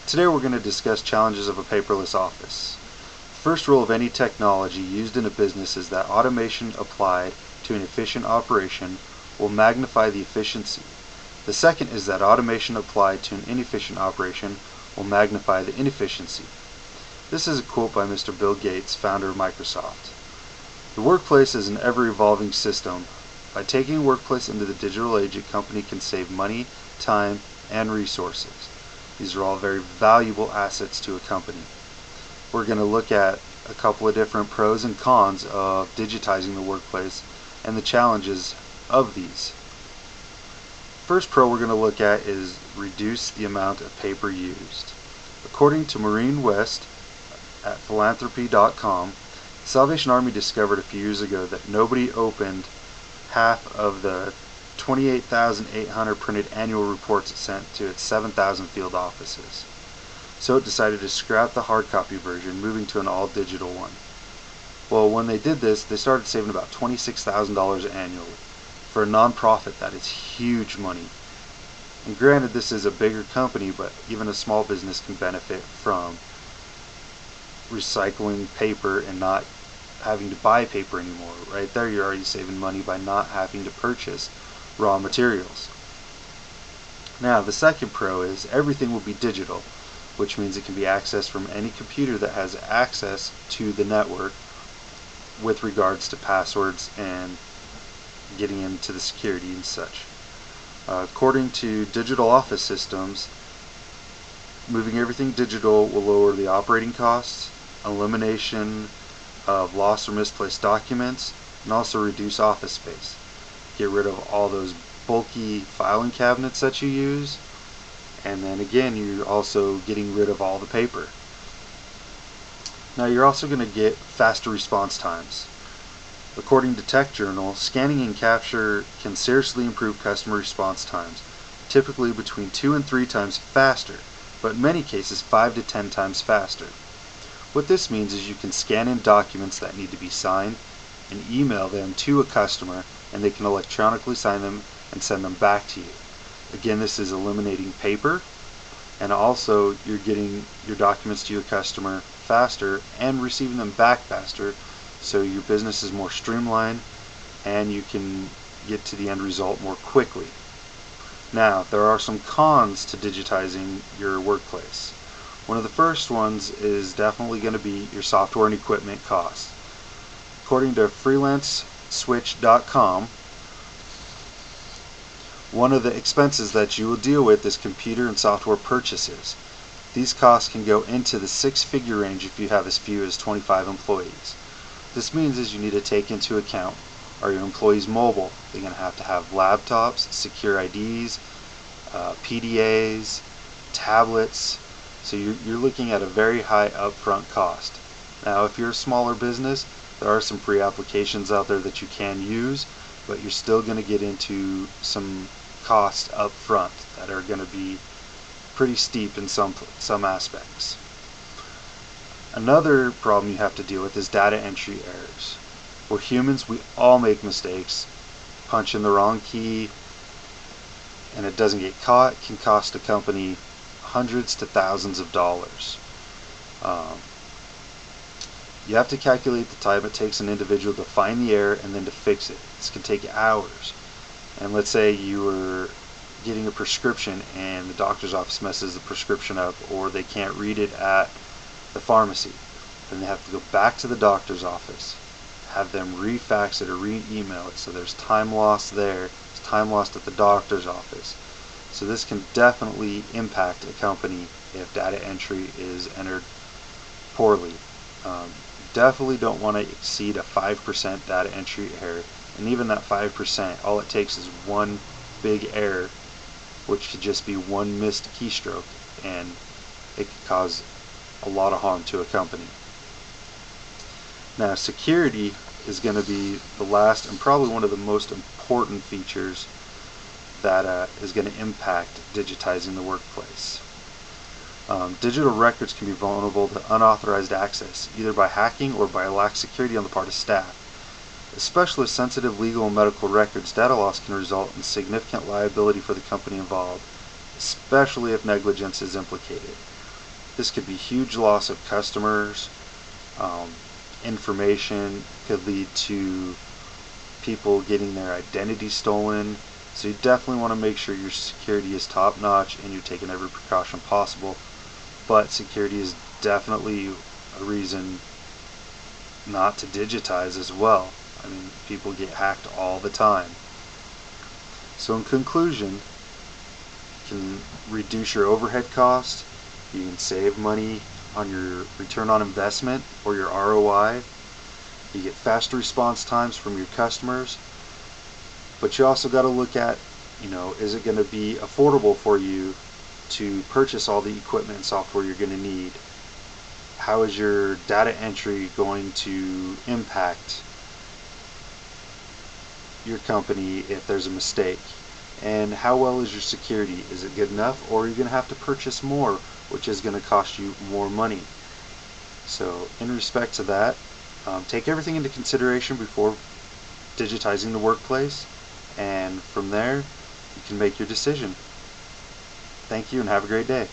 Today we're going to discuss challenges of a paperless office. The first rule of any technology used in a business is that automation applied to an efficient operation will magnify the efficiency. The second is that automation applied to an inefficient operation will magnify the inefficiency. This is a quote by Mr. Bill Gates, founder of Microsoft. The workplace is an ever-evolving system. By taking a workplace into the digital age, a company can save money, time, and resources. These are all very valuable assets to a company. We're going to look at a couple of different pros and cons of digitizing the workplace and the challenges of these. First pro we're going to look at is reduce the amount of paper used. According to Maureen West at philanthropy.com, the Salvation Army discovered a few years ago that nobody opened half of the 28,800 printed annual reports it sent to its 7,000 field offices. So it decided to scrap the hard copy version, moving to an all-digital one. Well, when they did this, they started saving about $26,000 annually. For a non-profit, that is huge money. And granted, this is a bigger company, but even a small business can benefit from recycling paper and not having to buy paper anymore. Right there, you're already saving money by not having to purchase raw materials. Now, the second pro is everything will be digital, which means it can be accessed from any computer that has access to the network with regards to passwords and getting into the security and such. According to Digital Office Systems, moving everything digital will lower the operating costs, elimination of lost or misplaced documents, and also reduce office space. Get rid of all those bulky filing cabinets that you use, and then again you're also getting rid of all the paper. Now you're also going to get faster response times. According to TechJournal, scanning and capture can seriously improve customer response times, typically between 2 and 3 times faster, but in many cases 5 to 10 times faster. What this means is you can scan in documents that need to be signed and email them to a customer, and they can electronically sign them and send them back to you. Again, this is eliminating paper, and also you're getting your documents to your customer faster and receiving them back faster, so your business is more streamlined and you can get to the end result more quickly. Now, there are some cons to digitizing your workplace. One of the first ones is definitely going to be your software and equipment costs. According to freelanceswitch.com, one of the expenses that you will deal with is computer and software purchases. These costs can go into the 6-figure range if you have as few as 25 employees. This means is you need to take into account, are your employees mobile? They're going to have laptops, secure IDs, PDAs, tablets. So you're looking at a very high upfront cost. Now, if you're a smaller business, there are some free applications out there that you can use, but you're still going to get into some costs up front that are going to be pretty steep in some aspects. Another problem you have to deal with is data entry errors. We're humans, we all make mistakes. Punch in the wrong key and it doesn't get caught, can cost a company hundreds to thousands of dollars. You have to calculate the time it takes an individual to find the error and then to fix it. This can take hours. And let's say you were getting a prescription and the doctor's office messes the prescription up, or they can't read it at the pharmacy. Then they have to go back to the doctor's office, have them refax it or re-email it. So there's time lost there. There's time lost at the doctor's office. So this can definitely impact a company if data entry is entered poorly. Definitely don't want to exceed a 5% data entry error, and even that 5%, all it takes is one big error, which could just be one missed keystroke, and it could cause a lot of harm to a company. Now, security is going to be the last and probably one of the most important features that is going to impact digitizing the workplace. Digital records can be vulnerable to unauthorized access, either by hacking or by lax security on the part of staff. Especially with sensitive legal and medical records, data loss can result in significant liability for the company involved, especially if negligence is implicated. This could be huge loss of customers. Um, Information could lead to people getting their identity stolen. So you definitely want to make sure your security is top notch and you're taking every precaution possible. But security is definitely a reason not to digitize as well. I mean, people get hacked all the time. So in conclusion, you can reduce your overhead cost, you can save money on your return on investment or your ROI, you get faster response times from your customers, but you also got to look at, is it going to be affordable for you to purchase all the equipment and software you're going to need? How is your data entry going to impact your company if there's a mistake? And how well is your security? Is it good enough, or are you going to have to purchase more, which is going to cost you more money? So in respect to that, take everything into consideration before digitizing the workplace, and from there you can make your decision. Thank you and have a great day.